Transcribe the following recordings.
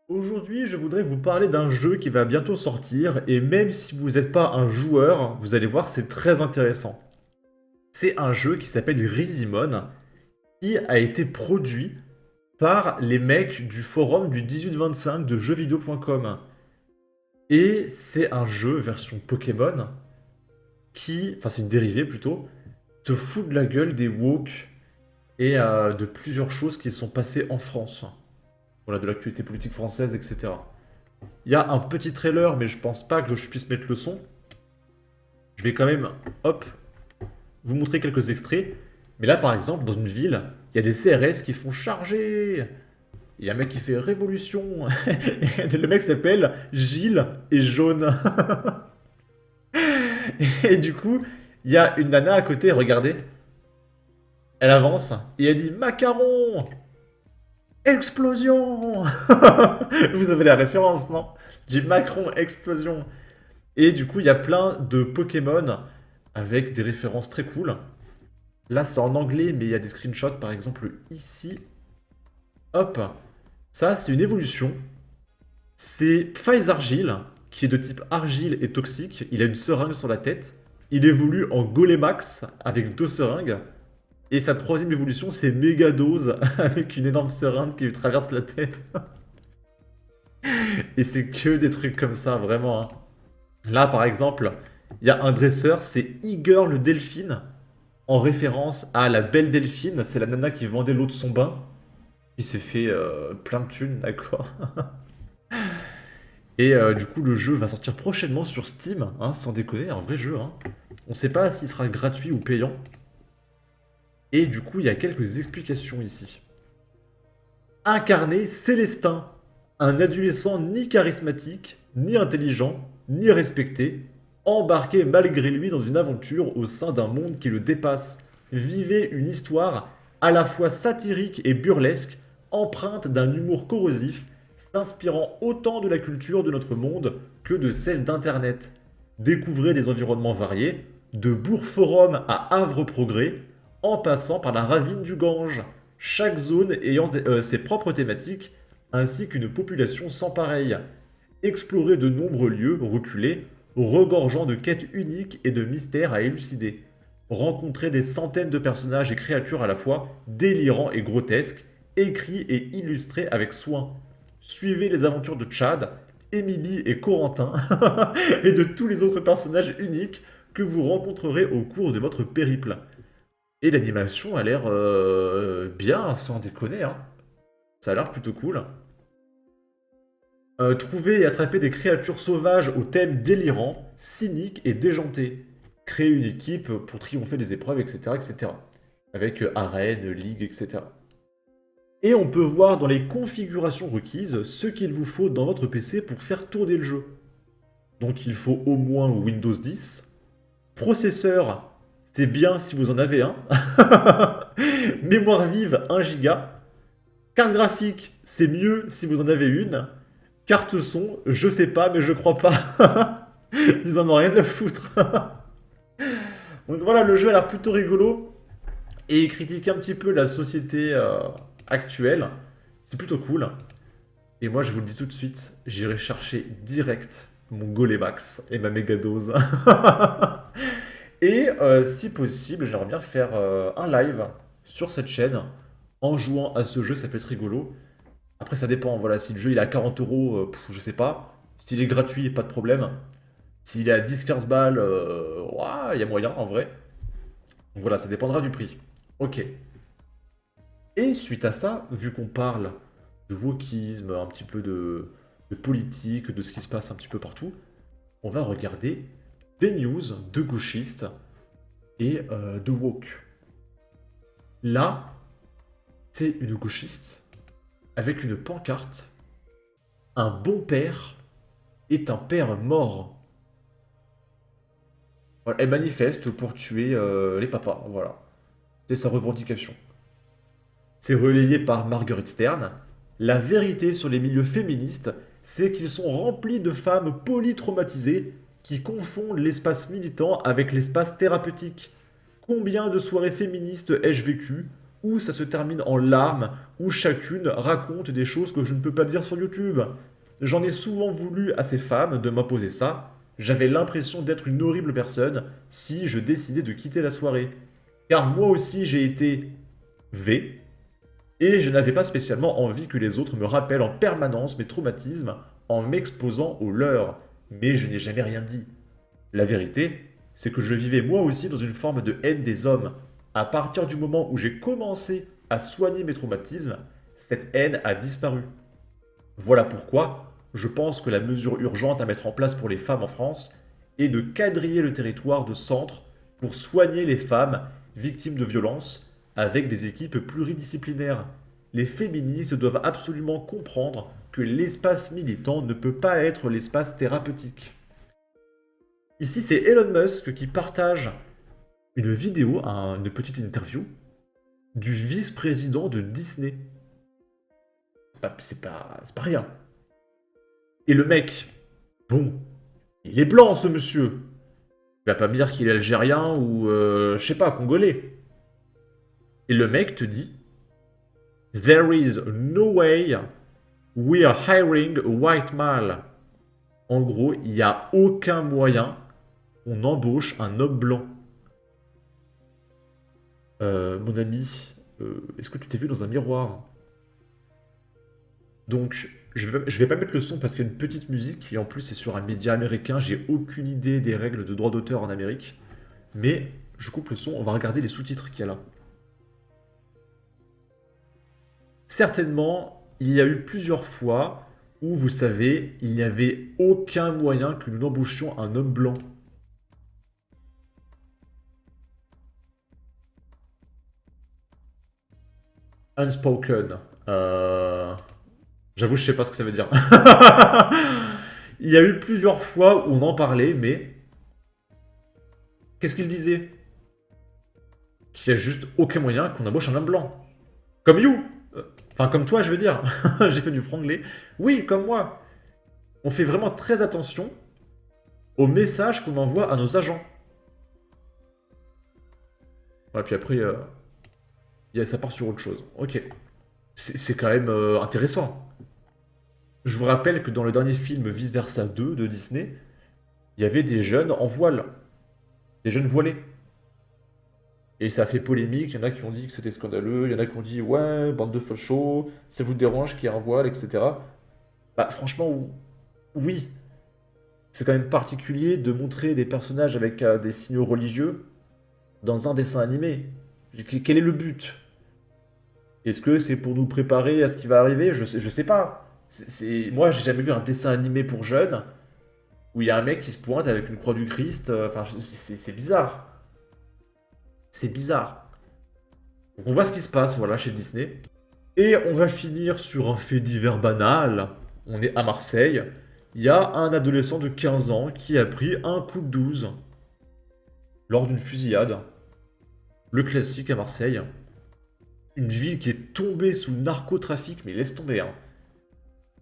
Aujourd'hui, je voudrais vous parler d'un jeu qui va bientôt sortir et même si vous n'êtes pas un joueur, vous allez voir, c'est très intéressant. C'est un jeu qui s'appelle Rizimon qui a été produit par les mecs du forum du 18-25 de jeuxvideo.com. Et c'est un jeu version Pokémon qui, enfin c'est une dérivée plutôt, se fout de la gueule des woke et de plusieurs choses qui sont passées en France. Voilà, de l'actualité politique française, etc. Il y a un petit trailer, mais je pense pas que je puisse mettre le son. Je vais quand même, hop, vous montrer quelques extraits. Mais là, par exemple, dans une ville, il y a des CRS qui font charger. Il y a un mec qui fait révolution. Le mec s'appelle Gilles et Jaune. Et du coup, il y a une nana à côté, regardez. Elle avance et elle dit Macaron. Explosion. Vous avez la référence, non? Du Macron explosion. Et du coup, il y a plein de Pokémon avec des références très cool. Là, c'est en anglais, mais il y a des screenshots, par exemple, ici. Hop. Ça, c'est une évolution. C'est Pfizer-Argile, qui est de type argile et toxique. Il a une seringue sur la tête. Il évolue en Golemax, avec 2 seringues. Et sa troisième évolution, c'est Mégadose, avec une énorme seringue qui lui traverse la tête. Et c'est que des trucs comme ça, vraiment, hein. Là, par exemple, il y a un dresseur, c'est Igor le Delphine, en référence à la belle Delphine, c'est la nana qui vendait l'eau de son bain, qui s'est fait plein de thunes, d'accord. Et du coup, le jeu va sortir prochainement sur Steam, hein, sans déconner, un vrai jeu, hein. On sait pas s'il sera gratuit ou payant. Et du coup, il y a quelques explications ici. Incarner Célestin, un adolescent ni charismatique, ni intelligent, ni respecté, embarqué malgré lui dans une aventure au sein d'un monde qui le dépasse. Vivez une histoire à la fois satirique et burlesque, empreinte d'un humour corrosif, s'inspirant autant de la culture de notre monde que de celle d'Internet. Découvrez des environnements variés, de Bourg-Forum à Havre-Progrès, en passant par la ravine du Gange, chaque zone ayant ses propres thématiques, ainsi qu'une population sans pareille. Explorer de nombreux lieux reculés, regorgeant de quêtes uniques et de mystères à élucider. Rencontrer des centaines de personnages et créatures à la fois délirants et grotesques, écrits et illustrés avec soin. Suivez les aventures de Chad, Émilie et Corentin, et de tous les autres personnages uniques que vous rencontrerez au cours de votre périple. Et l'animation a l'air bien, sans déconner, hein. Ça a l'air plutôt cool. Trouver et attraper des créatures sauvages au thème délirant, cynique et déjanté. Créer une équipe pour triompher des épreuves, etc. etc. Avec arène, ligue, etc. Et on peut voir dans les configurations requises ce qu'il vous faut dans votre PC pour faire tourner le jeu. Donc il faut au moins Windows 10. Processeur, c'est bien si vous en avez un. Mémoire vive, 1 giga. Carte graphique, c'est mieux si vous en avez une. Carte son, je sais pas, mais je crois pas. Ils en ont rien à foutre. Donc voilà, le jeu a l'air plutôt rigolo. Et il critique un petit peu la société actuelle. C'est plutôt cool. Et moi, je vous le dis tout de suite, j'irai chercher direct mon Golemax et ma mégadose. Et si possible, j'aimerais bien faire un live sur cette chaîne en jouant à ce jeu, ça peut être rigolo. Après, ça dépend, voilà, si le jeu il est à 40 euros, je sais pas. S'il est gratuit, pas de problème. S'il est à 10-15 balles, ouah, il y a moyen en vrai. Donc voilà, ça dépendra du prix. Ok. Et suite à ça, vu qu'on parle de wokisme, un petit peu de politique, de ce qui se passe un petit peu partout, on va regarder des news de gauchistes et de woke. Là, c'est une gauchiste avec une pancarte. Un bon père est un père mort. Voilà, elle manifeste pour tuer les papas. Voilà. C'est sa revendication. C'est relayé par Marguerite Stern. La vérité sur les milieux féministes, c'est qu'ils sont remplis de femmes polytraumatisées qui confondent l'espace militant avec l'espace thérapeutique. Combien de soirées féministes ai-je vécu? où ça se termine en larmes, où chacune raconte des choses que je ne peux pas dire sur YouTube. J'en ai souvent voulu à ces femmes de m'imposer ça. J'avais l'impression d'être une horrible personne si je décidais de quitter la soirée. Car moi aussi j'ai été V, et je n'avais pas spécialement envie que les autres me rappellent en permanence mes traumatismes en m'exposant aux leurs. Mais je n'ai jamais rien dit. La vérité, c'est que je vivais moi aussi dans une forme de haine des hommes. À partir du moment où j'ai commencé à soigner mes traumatismes, cette haine a disparu. Voilà pourquoi je pense que la mesure urgente à mettre en place pour les femmes en France est de quadriller le territoire de centre pour soigner les femmes victimes de violences avec des équipes pluridisciplinaires. Les féministes doivent absolument comprendre que l'espace militant ne peut pas être l'espace thérapeutique. Ici, c'est Elon Musk qui partage une vidéo, une petite interview du vice-président de Disney. C'est pas rien. Et le mec, bon, il est blanc ce monsieur. Il va pas me dire qu'il est algérien ou, je sais pas, congolais. Et le mec te dit, There is no way we are hiring a white male. En gros, il n'y a aucun moyen qu'on embauche un homme blanc. Mon ami, est-ce que tu t'es vu dans un miroir? Donc, je vais pas mettre le son parce qu'il y a une petite musique, et en plus c'est sur un média américain, j'ai aucune idée des règles de droit d'auteur en Amérique. Mais je coupe le son, on va regarder les sous-titres qu'il y a là. Certainement, il y a eu plusieurs fois où, vous savez, il n'y avait aucun moyen que nous embauchions un homme blanc. Unspoken. J'avoue, je sais pas ce que ça veut dire. Il y a eu plusieurs fois où on en parlait, mais qu'est-ce qu'il disait? Qu'il n'y a juste aucun moyen qu'on embauche un homme blanc. Comme you. Enfin, comme toi, je veux dire. J'ai fait du franglais. Oui, comme moi. On fait vraiment très attention aux messages qu'on envoie à nos agents. Ouais, puis après, ça part sur autre chose. Ok. C'est quand même intéressant. Je vous rappelle que dans le dernier film Vice Versa 2 de Disney, il y avait des jeunes en voile. Des jeunes voilés. Et ça a fait polémique, il y en a qui ont dit que c'était scandaleux, il y en a qui ont dit ouais, bande de fachos, ça vous dérange qu'il y ait un voile, etc. Bah franchement, oui. C'est quand même particulier de montrer des personnages avec des signaux religieux dans un dessin animé. Quel est le but? Est-ce que c'est pour nous préparer à ce qui va arriver? Je sais pas. Moi, j'ai jamais vu un dessin animé pour jeunes où il y a un mec qui se pointe avec une croix du Christ. Enfin, c'est bizarre. C'est bizarre. Donc on voit ce qui se passe, voilà, chez Disney. Et on va finir sur un fait divers banal. On est à Marseille. Il y a un adolescent de 15 ans qui a pris un coup de 12 lors d'une fusillade. Le classique à Marseille. Une ville qui est tombée sous le narcotrafic, mais laisse tomber, hein.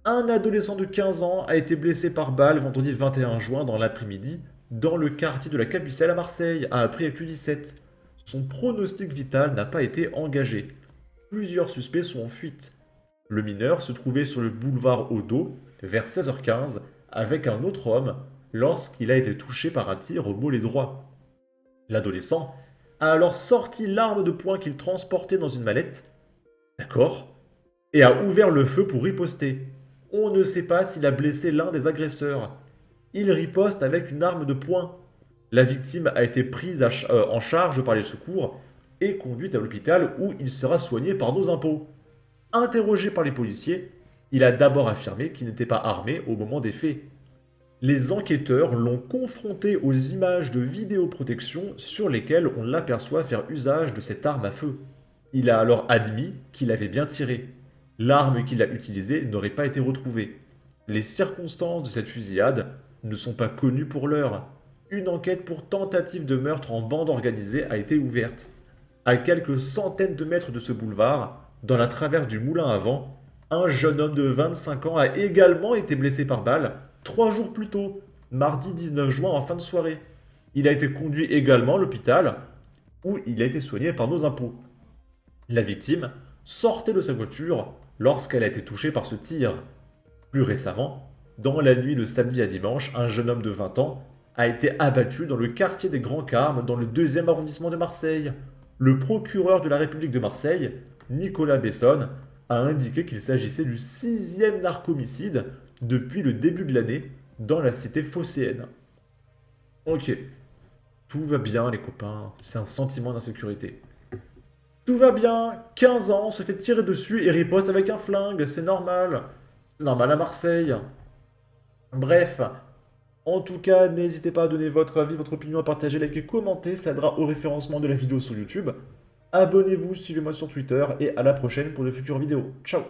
Un adolescent de 15 ans a été blessé par balle vendredi 21 juin dans l'après-midi dans le quartier de la Capucelle à Marseille, a appris Q17. Son pronostic vital n'a pas été engagé. Plusieurs suspects sont en fuite. Le mineur se trouvait sur le boulevard Odo vers 16h15 avec un autre homme lorsqu'il a été touché par un tir au mollet droit. L'adolescent a alors sorti l'arme de poing qu'il transportait dans une mallette, d'accord, et a ouvert le feu pour riposter. On ne sait pas s'il a blessé l'un des agresseurs. Il riposte avec une arme de poing. La victime a été prise en charge par les secours et conduite à l'hôpital où il sera soigné par nos impôts. Interrogé par les policiers, il a d'abord affirmé qu'il n'était pas armé au moment des faits. Les enquêteurs l'ont confronté aux images de vidéoprotection sur lesquelles on l'aperçoit faire usage de cette arme à feu. Il a alors admis qu'il avait bien tiré. L'arme qu'il a utilisée n'aurait pas été retrouvée. Les circonstances de cette fusillade ne sont pas connues pour l'heure. Une enquête pour tentative de meurtre en bande organisée a été ouverte. À quelques centaines de mètres de ce boulevard, dans la traverse du Moulin à Vent, un jeune homme de 25 ans a également été blessé par balle 3 jours plus tôt, mardi 19 juin en fin de soirée. Il a été conduit également à l'hôpital où il a été soigné par nos impôts. La victime sortait de sa voiture lorsqu'elle a été touchée par ce tir. Plus récemment, dans la nuit de samedi à dimanche, un jeune homme de 20 ans a été abattu dans le quartier des Grands Carmes, dans le 2e arrondissement de Marseille. Le procureur de la République de Marseille, Nicolas Besson, a indiqué qu'il s'agissait du 6e narcomicide depuis le début de l'année dans la cité phocéenne. Ok, tout va bien les copains, c'est un sentiment d'insécurité. Tout va bien, 15 ans, se fait tirer dessus et riposte avec un flingue, c'est normal. C'est normal à Marseille. Bref, en tout cas, n'hésitez pas à donner votre avis, votre opinion, à partager, liker, commenter, ça aidera au référencement de la vidéo sur YouTube. Abonnez-vous, suivez-moi sur Twitter et à la prochaine pour de futures vidéos. Ciao!